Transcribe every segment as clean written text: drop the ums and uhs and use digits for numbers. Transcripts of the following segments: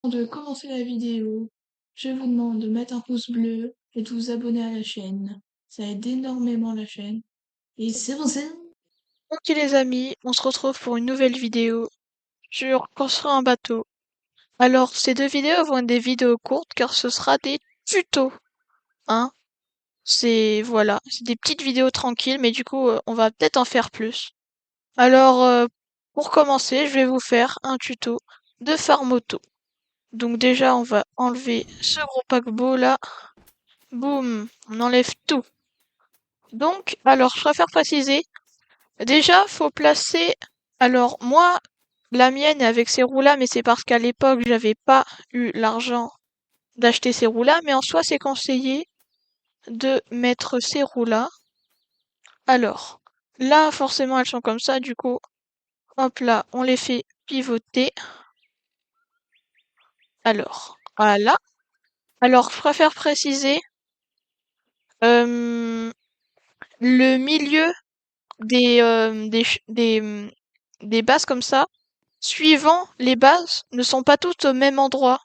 Avant de commencer la vidéo, je vous demande de mettre un pouce bleu et de vous abonner à la chaîne. Ça aide énormément la chaîne. Et c'est bon, c'est bon. Ok les amis, on se retrouve pour une nouvelle vidéo sur construire un bateau. Alors ces deux vidéos vont être des vidéos courtes car ce sera des tutos, hein. C'est des petites vidéos tranquilles mais du coup on va peut-être en faire plus. Alors pour commencer, je vais vous faire un tuto de Farmoto. Donc déjà on va enlever ce gros paquebot là. Boum, on enlève tout. Donc alors je préfère préciser, déjà faut placer. Alors moi la mienne est avec ces roues-là, mais c'est parce qu'à l'époque, j'avais pas eu l'argent d'acheter ces roues-là, mais en soi, c'est conseillé de mettre ces roues-là. Alors, là, forcément, elles sont comme ça, du coup, hop là, on les fait pivoter. Alors, voilà. Alors, je préfère préciser, euh, le milieu des bases comme ça, suivant les bases, ne sont pas toutes au même endroit.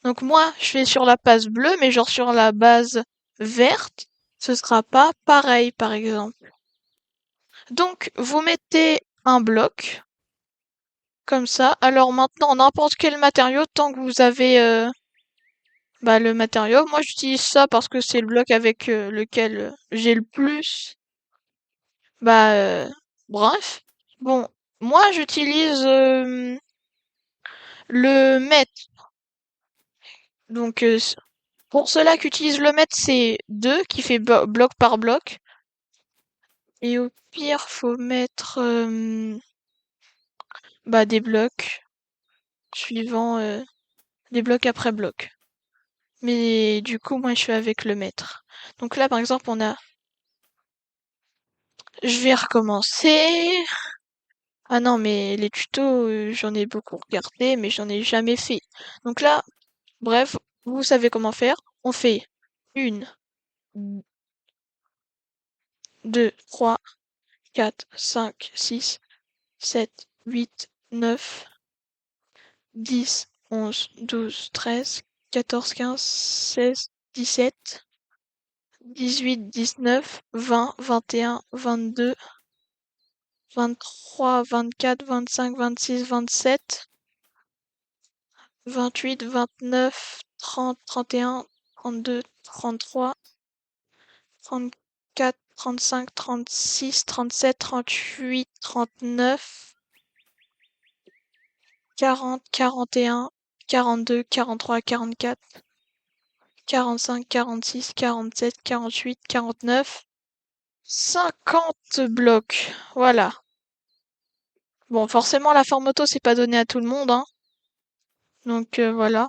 Donc moi, je fais sur la base bleue, mais genre sur la base verte, ce sera pas pareil, par exemple. Donc, vous mettez un bloc, comme ça. Alors maintenant, n'importe quel matériau, tant que vous avez le matériau. Moi, j'utilise ça parce que c'est le bloc avec lequel j'ai le plus. Bah, euh, bref. Bon, moi, j'utilise le mètre. Donc, pour ceux-là qui utilisent le mètre, c'est 2 qui fait bloc par bloc. Et au pire, faut mettre des blocs suivant des blocs après bloc. Mais du coup, moi, je suis avec le mètre. Donc là, par exemple, je vais recommencer. Ah non, mais les tutos, j'en ai beaucoup regardé, mais j'en ai jamais fait. Donc là, bref, vous savez comment faire. On fait une, 2, 3, 4, 5, 6, 7, 8, 9, 10, 11, 12, 13, 14, 15, 16, 17, 18, 19, 20, 21, 22, 23, 24, 25, 26, 27, 28, 29, 30, 31, 32, 33, 34, 35, 36, 37, 38, 39, 40, 41, 42, 43, 44, 45, 46, 47, 48, 49, 50 blocs. Voilà. Bon, forcément, la forme auto, c'est pas donné à tout le monde, hein. Donc, voilà.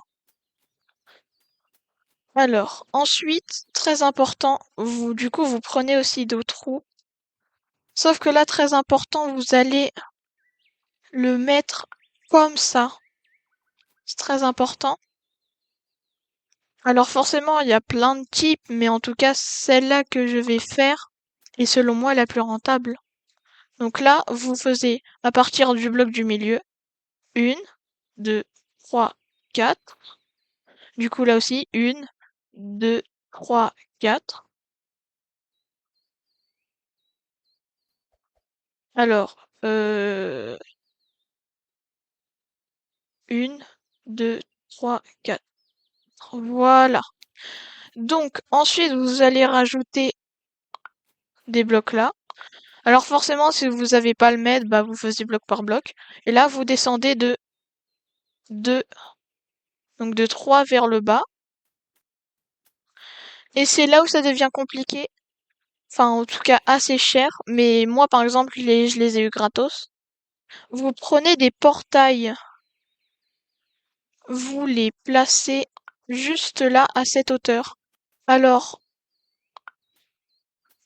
Alors, ensuite, très important, du coup, vous prenez aussi d'autres roues. Sauf que là, très important, vous allez le mettre comme ça. C'est très important. Alors, forcément, il y a plein de types, mais en tout cas, celle-là que je vais faire est selon moi la plus rentable. Donc là, vous faisiez à partir du bloc du milieu, une, deux, trois, quatre. Du coup, là aussi, une, deux, trois, quatre. Alors, une, deux, trois, quatre. Voilà. Donc, ensuite, vous allez rajouter des blocs là. Alors, forcément, si vous n'avez pas le mètre, bah, vous faisiez bloc par bloc. Et là, vous descendez de 2, donc de 3 vers le bas. Et c'est là où ça devient compliqué. Enfin, en tout cas, assez cher. Mais moi, par exemple, je les ai eu gratos. Vous prenez des portails. Vous les placez juste là, à cette hauteur. Alors,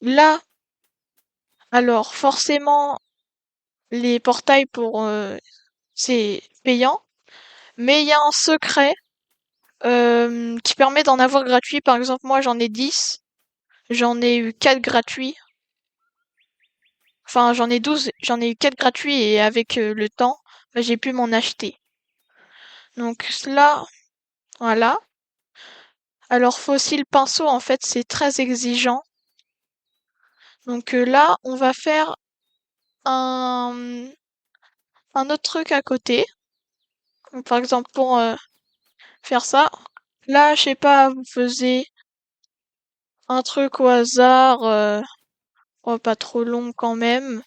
là, alors, forcément, les portails c'est payant. Mais il y a un secret qui permet d'en avoir gratuit. Par exemple, moi j'en ai 10. J'en ai eu 4 gratuits. Enfin, j'en ai 12. J'en ai eu 4 gratuits et avec le temps, bah, j'ai pu m'en acheter. Donc là, voilà. Alors fossile pinceau, en fait, c'est très exigeant. Donc là, on va faire un, un autre truc à côté. Donc, par exemple, pour faire ça, là, je sais pas, vous faisiez un truc au hasard, oh, pas trop long quand même.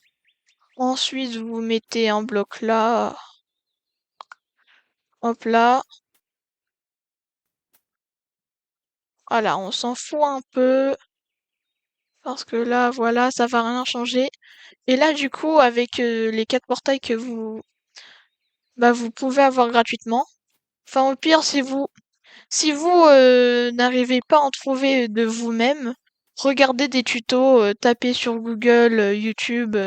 Ensuite, vous mettez un bloc là, hop là. Voilà, on s'en fout un peu parce que là, voilà, ça va rien changer. Et là, du coup, avec les 4 portails que vous pouvez avoir gratuitement. Enfin, au pire, si vous n'arrivez pas à en trouver de vous-même, regardez des tutos, tapez sur Google, YouTube,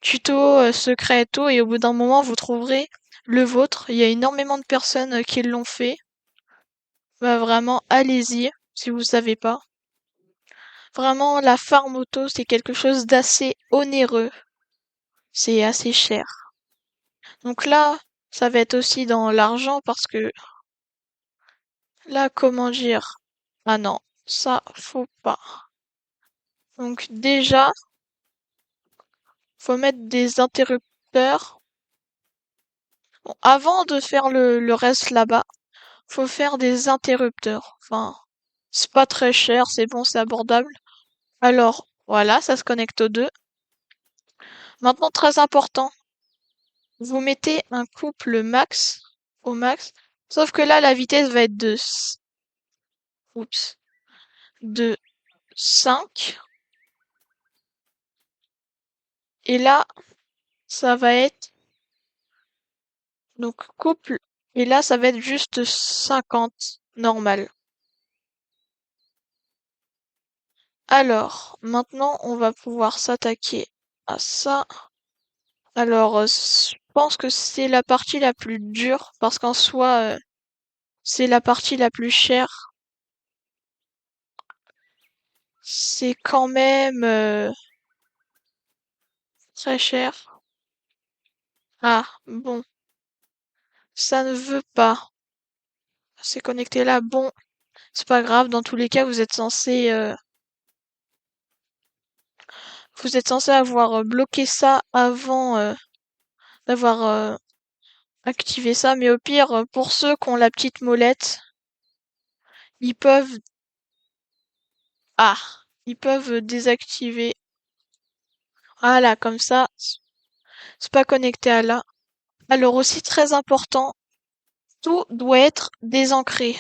tuto secret et tout, et au bout d'un moment, vous trouverez le vôtre. Il y a énormément de personnes qui l'ont fait. Bah, vraiment, allez-y, si vous savez pas. Vraiment, la farm auto, c'est quelque chose d'assez onéreux. C'est assez cher. Donc là, ça va être aussi dans l'argent parce que là, comment dire? Ah non, ça, faut pas. Donc déjà, faut mettre des interrupteurs. Bon, avant de faire le reste là-bas, faut faire des interrupteurs. Enfin, c'est pas très cher, c'est bon, c'est abordable. Alors, voilà, ça se connecte aux deux. Maintenant, très important, vous mettez un couple max au max. Sauf que là, la vitesse va être oups, de 5. Et là, ça va être, donc, couple. Et là, ça va être juste 50, normal. Alors, maintenant, on va pouvoir s'attaquer à ça. Alors, je pense que c'est la partie la plus dure, parce qu'en soi, c'est la partie la plus chère. C'est quand même très cher. Ah, bon, ça ne veut pas. C'est connecté là. Bon, c'est pas grave. Dans tous les cas, vous êtes censé avoir bloqué ça avant d'avoir activé ça. Mais au pire, pour ceux qui ont la petite molette, ils peuvent, ah, ils peuvent désactiver. Voilà, comme ça, c'est pas connecté à là. Alors aussi très important, tout doit être désancré.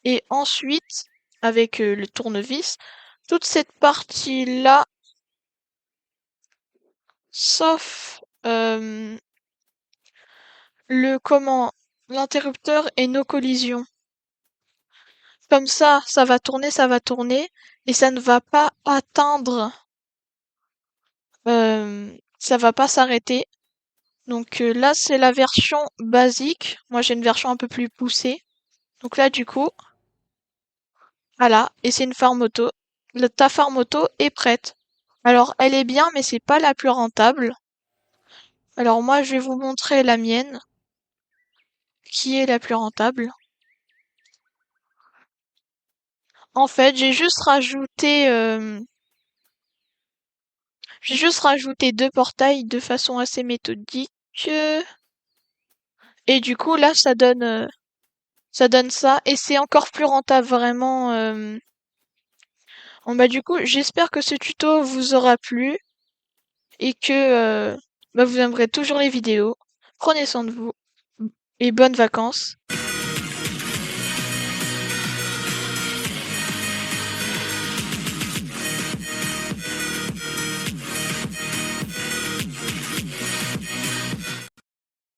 Et ensuite, avec le tournevis, toute cette partie-là, sauf le comment, l'interrupteur et nos collisions. Comme ça va tourner, et ça ne va pas atteindre, ça va pas s'arrêter. Donc là, c'est la version basique. Moi, j'ai une version un peu plus poussée. Donc là, du coup, voilà, et c'est une farm auto. Ta farm auto est prête. Alors, elle est bien, mais c'est pas la plus rentable. Alors moi, je vais vous montrer la mienne, qui est la plus rentable. En fait, j'ai juste rajouté 2 portails de façon assez méthodique. Et du coup, là, ça donne ça, et c'est encore plus rentable, vraiment. Bon, bah, du coup, j'espère que ce tuto vous aura plu et que vous aimerez toujours les vidéos. Prenez soin de vous et bonnes vacances.